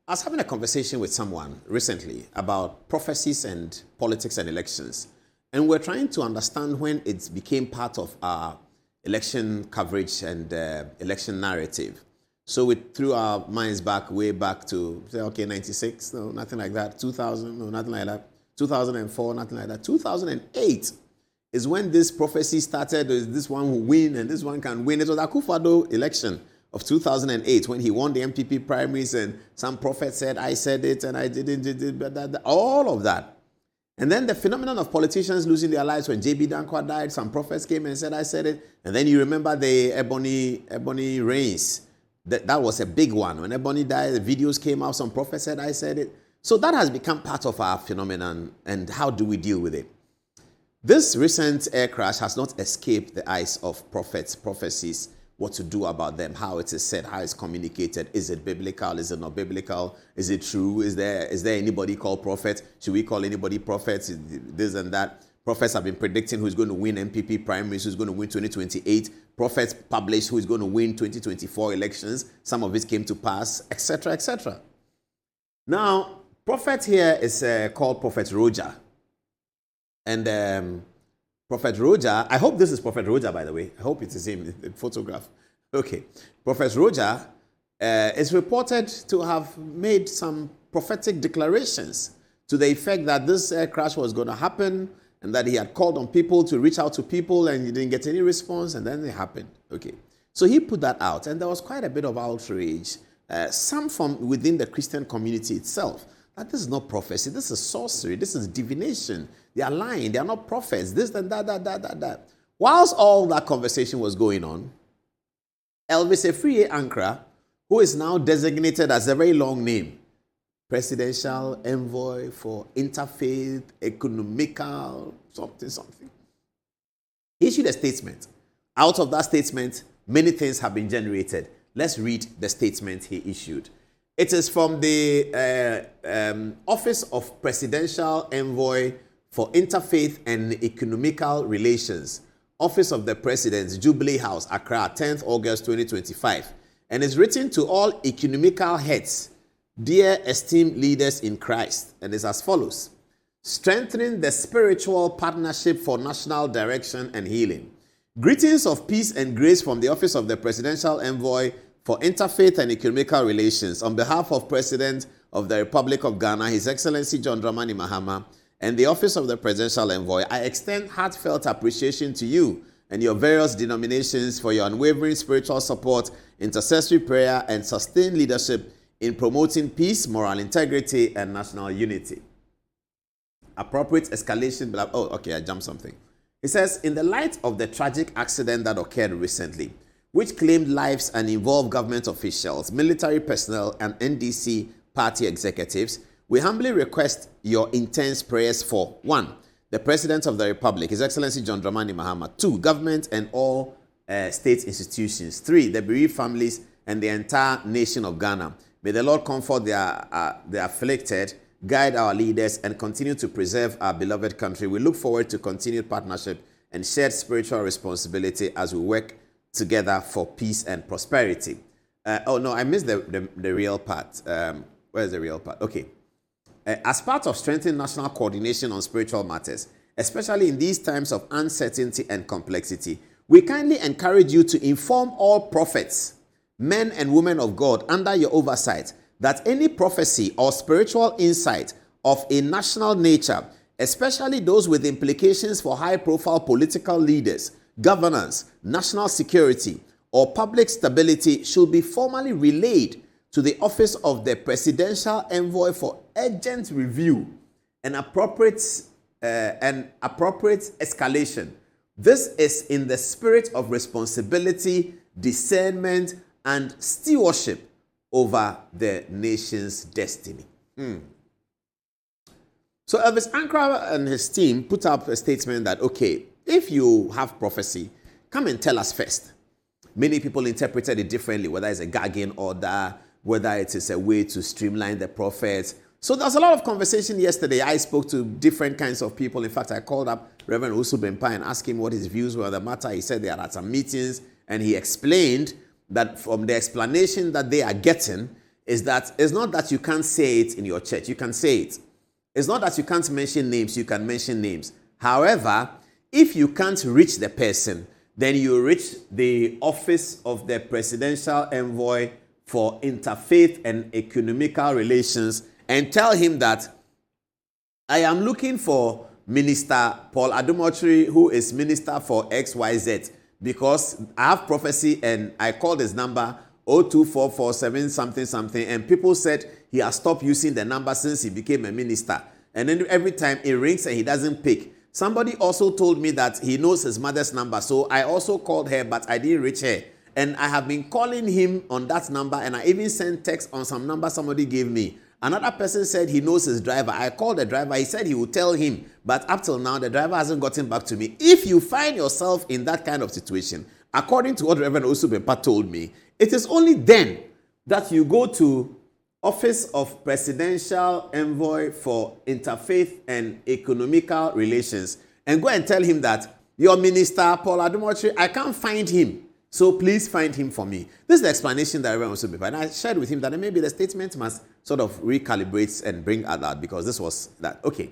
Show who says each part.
Speaker 1: I was having a conversation with someone recently about prophecies and politics and elections. And we're trying to understand when it became part of our election coverage and election narrative. So we threw our minds back, way back to, say, okay, 96, no, nothing like that. 2000, no, nothing like that. 2004, nothing like that. 2008 is when this prophecy started. This one will win and this one can win. It was Akufo-Addo election of 2008 when he won the MPP primaries and some prophet said, I said it and I didn't, all of that. And then the phenomenon of politicians losing their lives when J.B. Dankwa died, some prophets came and said, I said it. And then you remember the Ebony Reigns. That was a big one. When Ebony died, the videos came out, some prophets said, I said it. So that has become part of our phenomenon. And how do we deal with it? This recent air crash has not escaped the eyes of prophets, prophecies, what to do about them, how it is said, how it's communicated. Is it biblical? Is it not biblical? Is it true? Is there anybody called prophet? Should we call anybody prophet? This and that. Prophets have been predicting who's going to win MPP primaries, who's going to win 2028. Prophets published who's going to win 2024 elections. Some of it came to pass, etc., etc. Now, prophet here is called Prophet Roger. And Prophet Roger, I hope this is Prophet Roger, by the way. I hope it is him, the photograph. Okay. Prophet Roger is reported to have made some prophetic declarations to the effect that this air crash was going to happen and that he had called on people to reach out to people and he didn't get any response, and then it happened. Okay. So he put that out, and there was quite a bit of outrage, some from within the Christian community itself. That this is not prophecy, this is sorcery, this is divination. They are lying, they are not prophets, this and that. Whilst all that conversation was going on, Elvis Efriye Ankara, who is now designated as a very long name, Presidential Envoy for Interfaith, Economical, something, he issued a statement. Out of that statement, many things have been generated. Let's read the statement he issued. It is from the Office of Presidential Envoy for Interfaith and Economical Relations, Office of the President, Jubilee House, Accra, 10th August 2025. And it's written to all economical heads, dear esteemed leaders in Christ. And it's as follows. Strengthening the spiritual partnership for national direction and healing. Greetings of peace and grace from the Office of the Presidential Envoy for Interfaith and Economical Relations, on behalf of President of the Republic of Ghana, His Excellency John Dramani Mahama, and the Office of the Presidential Envoy, I extend heartfelt appreciation to you and your various denominations for your unwavering spiritual support, intercessory prayer, and sustained leadership in promoting peace, moral integrity, and national unity. Appropriate escalation. I jumped something. It says, in the light of the tragic accident that occurred recently, which claimed lives and involved government officials, military personnel, and NDC party executives, we humbly request your intense prayers for 1. The President of the Republic, His Excellency John Dramani Mahama; 2. Government and all state institutions; 3. The bereaved families and the entire nation of Ghana. May the Lord comfort the afflicted, guide our leaders, and continue to preserve our beloved country. We look forward to continued partnership and shared spiritual responsibility as we work together for peace and prosperity. I missed the real part. Where's the real part? Okay. As part of strengthening national coordination on spiritual matters, especially in these times of uncertainty and complexity, we kindly encourage you to inform all prophets, men and women of God under your oversight, that any prophecy or spiritual insight of a national nature, especially those with implications for high-profile political leaders, governance, national security, or public stability, should be formally relayed to the Office of the Presidential Envoy for urgent review and appropriate escalation. This is in the spirit of responsibility, discernment, and stewardship over the nation's destiny. So Elvis Ankara and his team put up a statement that, okay, if you have prophecy, come and tell us first. Many people interpreted it differently, whether it's a gagging order, whether it is a way to streamline the prophets. So there's a lot of conversation yesterday. I spoke to different kinds of people. In fact, I called up Reverend Owusu Bempah and asked him what his views were on the matter. He said they are at some meetings, and he explained that from the explanation that they are getting, is that it's not that you can't say it in your church. You can say it. It's not that you can't mention names. You can mention names. However, if you can't reach the person, then you reach the office of the Presidential Envoy for Interfaith and Economical Relations and tell him that I am looking for Minister Paul Adom-Otchere, who is Minister for XYZ, because I have prophecy and I called his number 02447 something something, and people said he has stopped using the number since he became a minister. And then every time it rings and he doesn't pick. Somebody also told me that he knows his mother's number, so I also called her, but I didn't reach her. And I have been calling him on that number, and I even sent text on some number somebody gave me. Another person said he knows his driver. I called the driver. He said he would tell him, but up till now, the driver hasn't gotten back to me. If you find yourself in that kind of situation, according to what Reverend Owusu Bempah told me, it is only then that you go to Office of Presidential Envoy for Interfaith and Economical Relations and go and tell him that your minister, Paul Adom-Otchere, I can't find him. So please find him for me. This is the explanation that Reverend Owusu Bempah. And I shared with him that maybe the statement must sort of recalibrate and bring out that, because this was that. Okay.